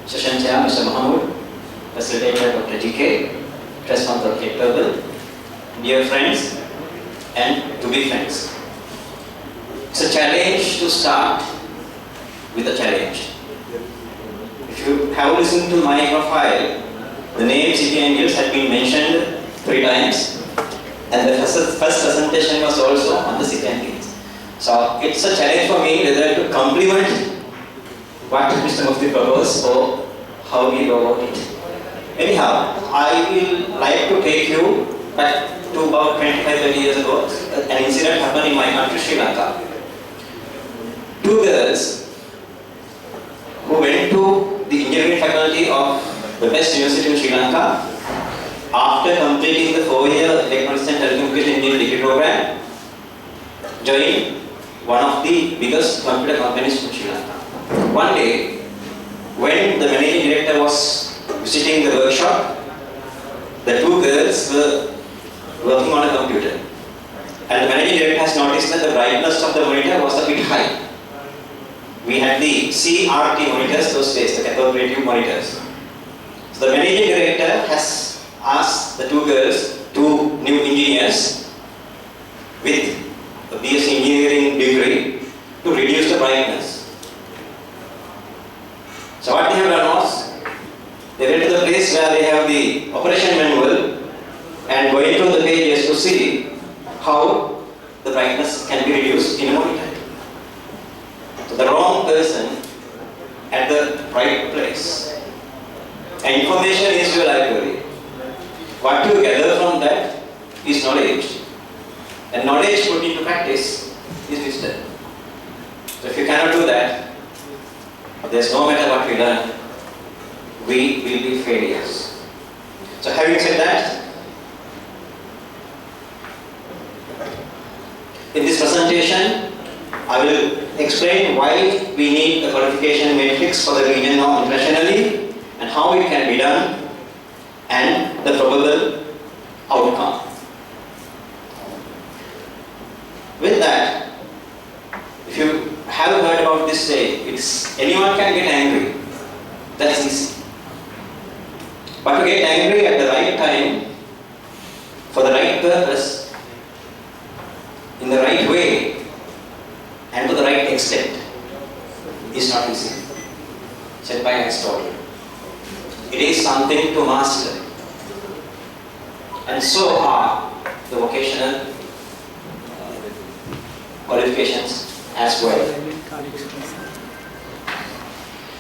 Session Chair Mr. Mahmood, Facilitator Dr. GK, Trust Dr. Purple, dear friends and to-be friends. It's a challenge to start with a challenge. If you have listened to my profile, the name City Angels had been mentioned 3 times, and the first presentation was also on the City Angels. So it's a challenge for me whether to compliment what Mr. Mufti proposed or how we go about it. Anyhow, I will like to take you back to about 25-30 years ago. An incident happened in my country, Sri Lanka. 2 girls who went to the engineering faculty of the best university in Sri Lanka after completing the 4-year electronics and telecommunication engineering degree program, joined one of the biggest computer companies in Sri Lanka. One day, when the managing director was visiting the workshop, the 2 girls were working on a computer. And the managing director has noticed that the brightness of the monitor was a bit high. We had the CRT monitors those days, the cathode ray tube monitors. So the managing director has asked the 2 girls, 2 new engineers with a BSc engineering degree, to reduce the brightness. So what they have done was, they went to the place where they have the operation manual and going through the pages to see how the brightness can be reduced in a monitor. So the wrong person at the right place. And information is your library. What you gather from that is knowledge. And knowledge put into practice is wisdom. So if you cannot do that, there's no matter what we learn, we will be failures. So having said that, in this presentation, I will explain why we need a qualification matrix for the region now internationally and how it can be done and the probable outcome. With that, if you have heard about this saying, it's anyone can get angry. That's easy. But to get angry at the right time, for the right purpose, in the right way, and to the right extent, is not easy. Said by Aristotle. It is something to master. And so are the vocational qualifications as well.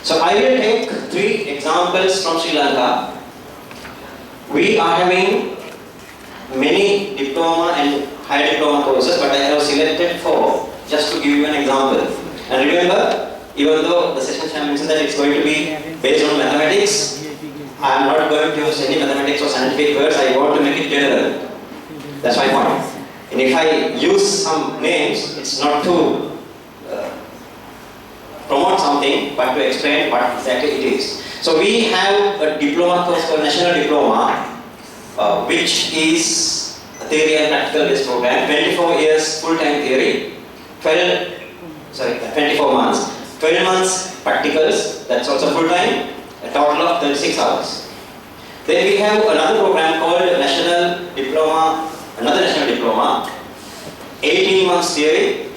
So I will take 3 examples from Sri Lanka. We are having many diploma and higher diploma courses, but I have selected 4 just to give you an example. And remember, even though the session chair mentioned that it's going to be based on mathematics, I am not going to use any mathematics or scientific words. I want to make it general. That's my point. And if I use some names, it's not to promote something, but to explain what exactly it is. So we have a diploma course called National Diploma, which is a theory and practical based program, 24 years full-time theory, 24 months, 12 months practicals, that's also full-time, a total of 36 hours. Then we have another program called National Diploma, another National Diploma, 18 months theory,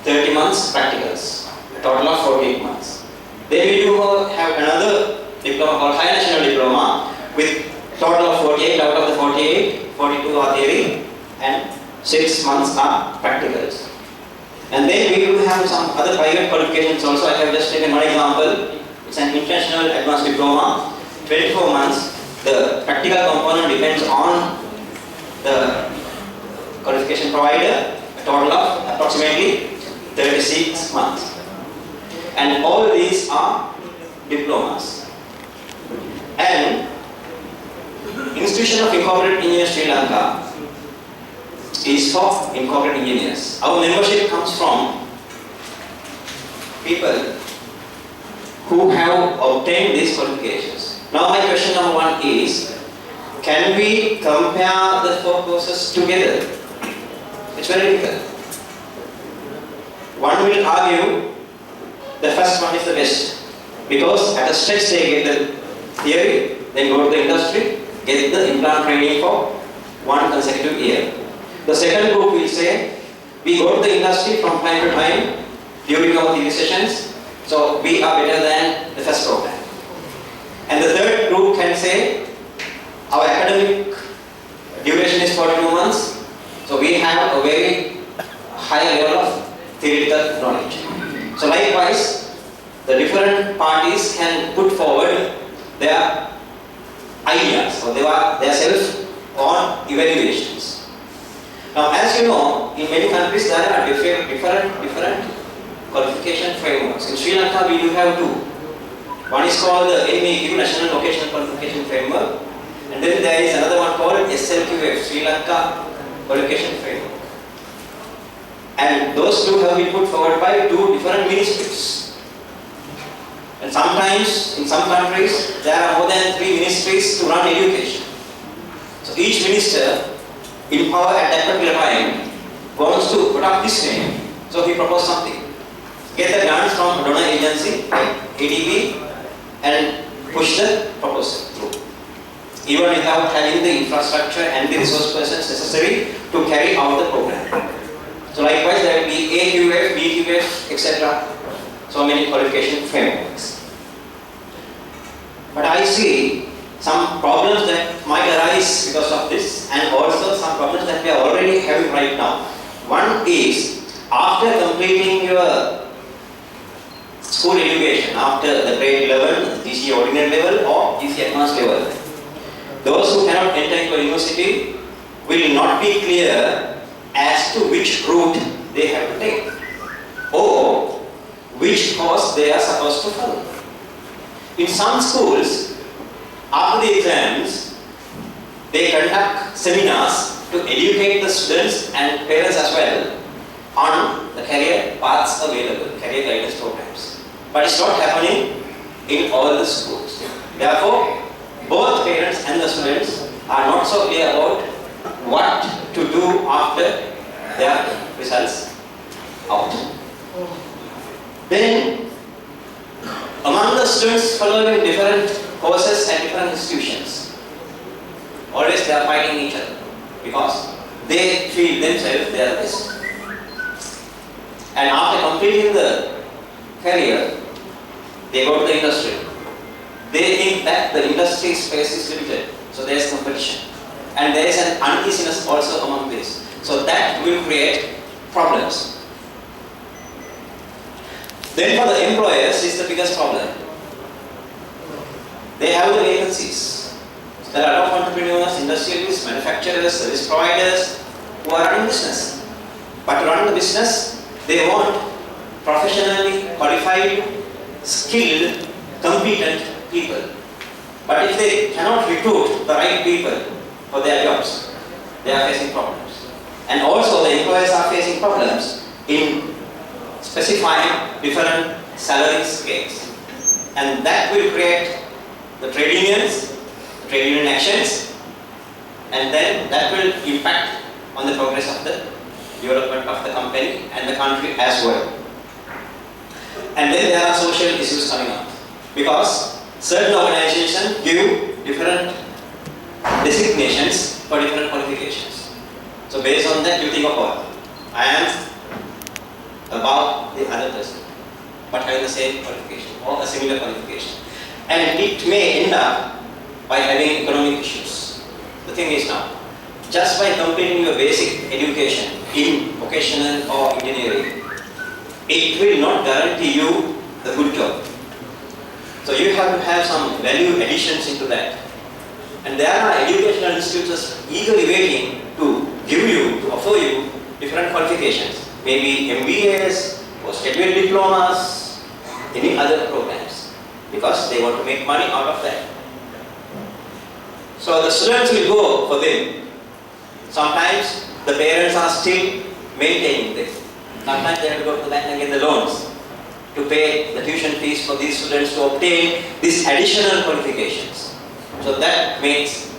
30 months practicals. A total of 48 months. Then we do have another diploma called High National Diploma with total of 48. Out of the 48, 42 are theory and 6 months are practicals. And then we do have some other private qualifications also. I have just taken one example. It's an International Advanced Diploma, 24 months. The practical component depends on the qualification provider, a total of approximately 36 months. And all these are diplomas. And Institution of Incorporated Engineers Sri Lanka is for incorporated engineers. Our membership comes from people who have obtained these qualifications. Now my question number 1 is, can we compare the 4 courses together? It's very difficult. One will argue the first one is the best. Because at a stretch they get the theory, then go to the industry, get the implant training for one consecutive year. The second group will say, we go to the industry from time to time during our theory sessions, so we are better than the first program. And the third group can say, our academic duration is 42 months, so we have a very high level of theoretical knowledge. So likewise, the different parties can put forward their ideas or their self-on evaluations. Now, as you know, in many countries there are different qualification frameworks. In Sri Lanka, we do have two. One is called the NVQ, National Vocational Qualification Framework, and then there is another one called SLQF, Sri Lanka Qualification Framework. And those two have been put forward by two different ministries. And sometimes, in some countries, there are more than 3 ministries to run education. So each minister in power at that particular time wants to put up this name. So he proposed something. Get the grants from donor agency, IDEB, and push the proposal through, even without having the infrastructure and the resource persons necessary to carry out the program. So likewise, there will be AQF, BQF, etc. So many qualification frameworks. But I see some problems that might arise because of this, and also some problems that we are already having right now. One is, after completing your school education, after the grade level, GC ordinary level or GC advanced level, those who cannot enter into a university will not be clear as to which route they have to take or which course they are supposed to follow. In some schools, after the exams, they conduct seminars to educate the students and parents as well on the career paths available, career guidance programs. But it's not happening in all the schools. Therefore, both parents and the students are not so clear about what to do after their results out. Then, among the students following different courses and different institutions, always they are fighting each other because they feel themselves they are the best. And after completing the career, they go to the industry. They think that the industry space is limited, so there is competition. And there is an uneasiness also among this. So that will create problems. Then for the employers is the biggest problem. They have the vacancies. There are a lot of entrepreneurs, industrialists, manufacturers, service providers who are running business. But to run the business, they want professionally qualified, skilled, competent people. But if they cannot recruit the right people for their jobs, they are facing problems. And also the employers are facing problems in specifying different salary scales. And that will create the trade unions, the trade union actions, and then that will impact on the progress of the development of the company and the country as well. And then there are social issues coming up because certain organizations give different designations for different qualifications. So based on that you think of what? I am above the other person but having the same qualification or a similar qualification. And it may end up by having economic issues. The thing is now, just by completing your basic education in vocational or engineering, it will not guarantee you the good job. So you have to have some value additions into that. And there are educational institutes eagerly waiting to give you, to offer you different qualifications. Maybe MBAs, postgraduate diplomas, any other programs. Because they want to make money out of that. So the students will go for them. Sometimes the parents are still maintaining this. Sometimes they have to go to the bank and get the loans to pay the tuition fees for these students to obtain these additional qualifications. So that makes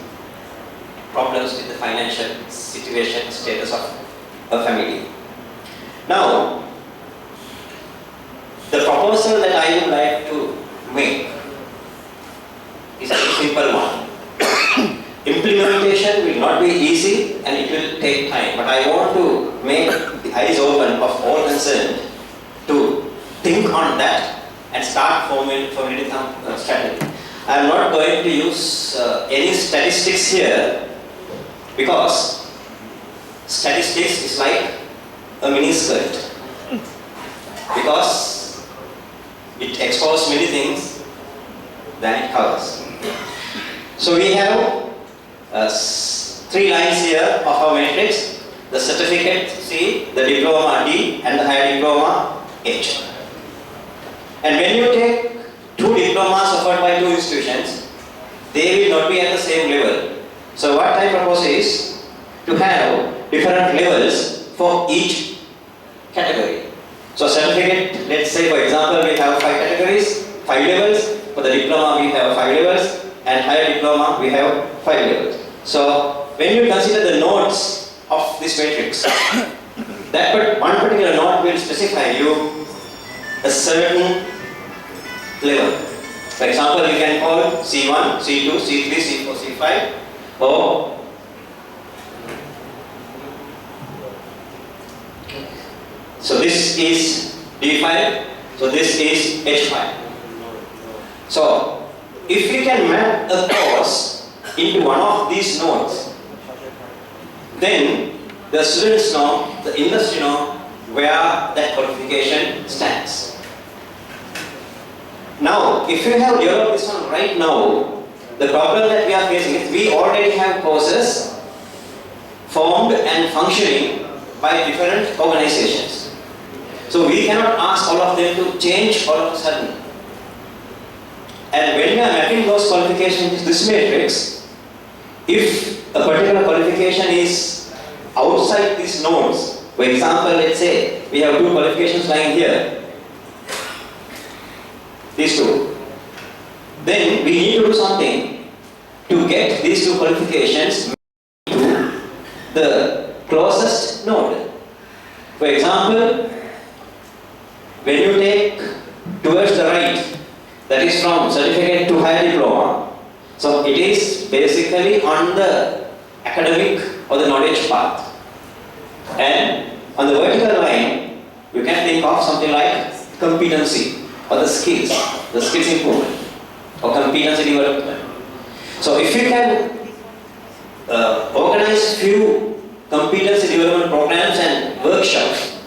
problems with the financial situation, status of a family. Now, the proposal that I would like to make simple one. Implementation will not be easy and it will take time, but I want to make the eyes open of all concerned to think on that and start formulating some strategy. I am not going to use any statistics here because statistics is like a mini skirt because it exposes many things than it covers. So we have 3 lines here of our matrix: the certificate C, the diploma D, and the higher diploma H. And when you take 2 diplomas offered by 2 institutions, they will not be at the same level. So what I propose is to have different levels for each category. So certificate, let's say for example, we have 5 categories, 5 levels. For the diploma we have 5 levels, and higher diploma we have 5 levels. So when you consider the nodes of this matrix, that one particular node will specify you a certain level. For example, you can call C1, C2, C3, C4, C5, or so this is D5, so this is H5. So if we can map a course into one of these nodes, then the students know, the industry know where that qualification stands. Now, if you have developed this one right now, the problem that we are facing is we already have courses formed and functioning by different organizations. So we cannot ask all of them to change all of a sudden. And when we are mapping those qualifications in this matrix, if a particular qualification is outside these nodes, for example, let's say we have 2 qualifications lying here, these 2, then we need to do something to get these 2 qualifications to the closest node. For example, when you take towards the right, that is from certificate to higher diploma, so it is basically on the academic or the knowledge path. And on the vertical line, you can think of something like competency or the skills improvement or competency development. So if you can organize few competency development programs and workshops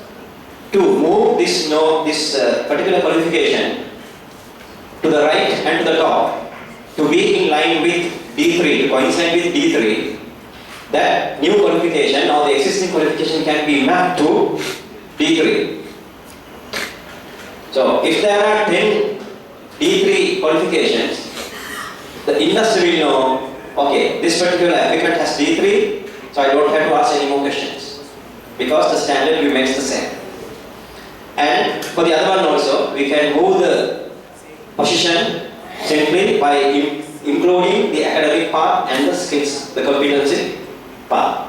to move this particular qualification to the right and to the top, to be in line with D3, to coincide with D3, that new qualification or the existing qualification can be mapped to D3. So if there are 10 D3 qualifications, the industry will know, okay, this particular applicant has D3, so I don't have to ask any more questions because the standard remains the same. And for the other one also, we can move the position simply by including the academic part and the skills, the competency part.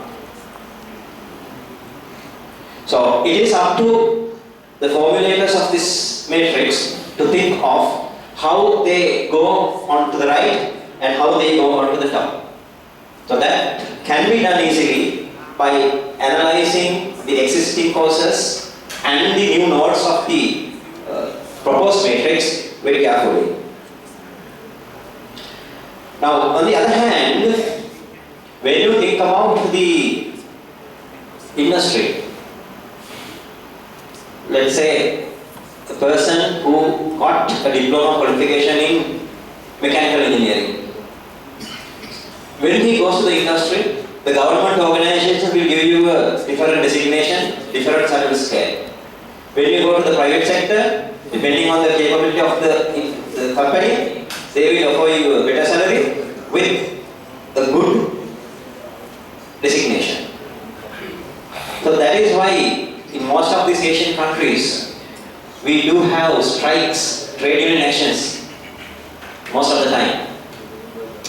So it is up to the formulators of this matrix to think of how they go on to the right and how they go on to the top. So that can be done easily by analyzing the existing courses and the new nodes of the proposed matrix very carefully. Now, on the other hand, when you think about the industry, let's say a person who got a diploma qualification in mechanical engineering, when he goes to the industry, the government organization will give you a different designation, different salary scale. When you go to the private sector, depending on the capability of the company, they will offer you a better salary with a good designation. So that is why in most of these Asian countries, we do have strikes, trade union actions most of the time,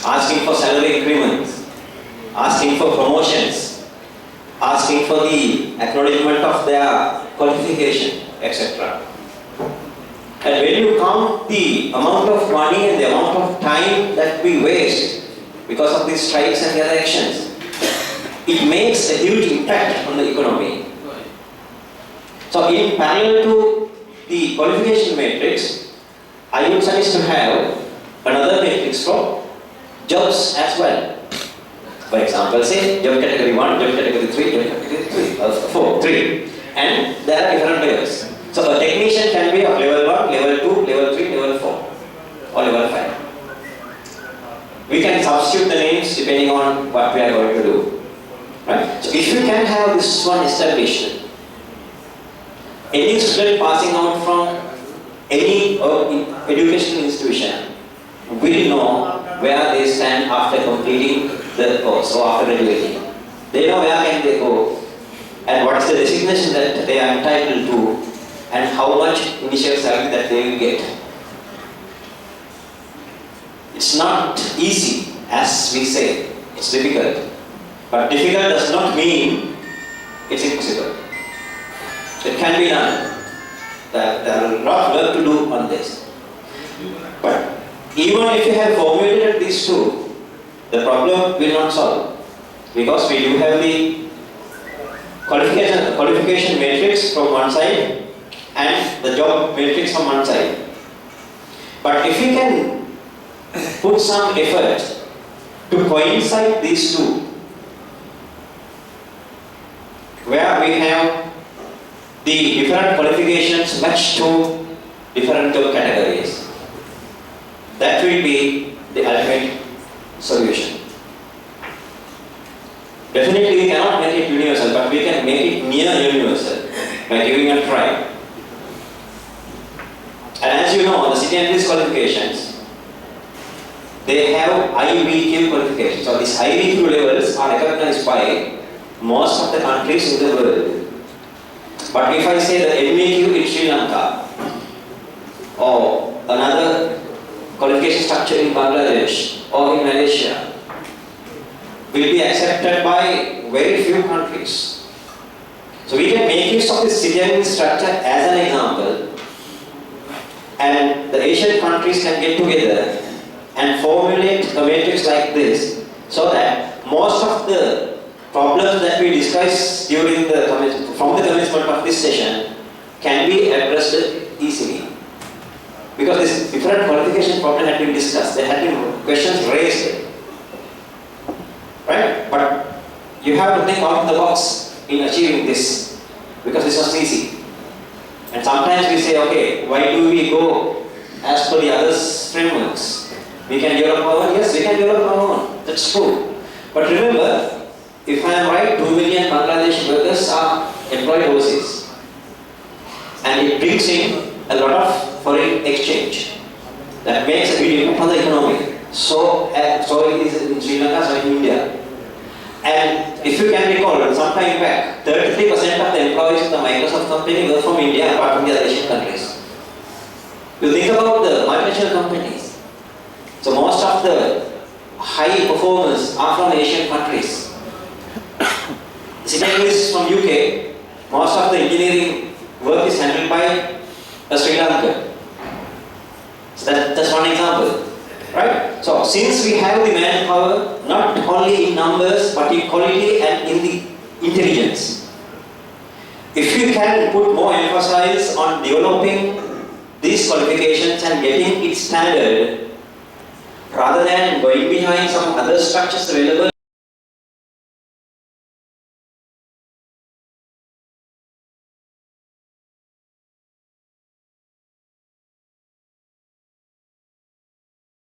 asking for salary increments, asking for promotions, asking for the acknowledgement of their qualification, etc. And when you count the amount of money and the amount of time that we waste because of these strikes and the other actions, it makes a huge impact on the economy. So in parallel to the qualification matrix, I would suggest to have another matrix for jobs as well. For example, say job category 1, job category 3, job category 4, 3. And there are different levels. So a technician can be of level 1, level 2, level 3, level 4 or level 5. We can substitute the names depending on what we are going to do. Right? So if you can have this one established, any student passing out from any educational institution will know where they stand after completing the course or after graduating. They know where can they go and what is the designation that they are entitled to and how much initial salary that they will get. It's not easy as we say, it's difficult. But difficult does not mean it's impossible. It can be done. There are a lot of work to do on this. But even if you have formulated these two, the problem will not solve. Because we do have the qualification matrix from one side and the job matrix from one side. But if you can put some effort to coincide these two, where we have the different qualifications matched to different job categories, that will be the ultimate solution. Definitely we cannot make it universal, but we can make it near universal by giving a try. And as you know, the city and police qualifications, they have IVQ qualifications. So these IVQ levels are recognized by most of the countries in the world. But if I say the MVQ in Sri Lanka or another qualification structure in Bangladesh or in Malaysia, will be accepted by very few countries. So we can make use of this city structure as an example, and the Asian countries can get together and formulate a matrix like this, so that most of the problems that we discussed during from the commencement of this session can be addressed easily. Because this different qualification problem had been discussed, there had been questions raised. Right? But you have to think out of the box in achieving this, because this was easy. And sometimes we say, okay, why do we go as per the others' frameworks? We can develop our own. Yes, we can develop our own. That's true. But remember, if I am right, 2 million Bangladeshi workers are employed overseas. And it brings in a lot of foreign exchange. That makes a big impact on the economy. So it is in Sri Lanka, so in India. And if you can recall, some time back, 33% of the employees in the Microsoft company were from India, apart from the other Asian countries. You think about the multinational companies. So most of the high performers are from Asian countries. Sitting is from UK, most of the engineering work is handled by a Sri Lankan. So that's one example. Right? So since we have the manpower, not only in numbers, but in quality and in the intelligence, if you can put more emphasis on developing these qualifications and getting it standard, rather than going behind some other structures available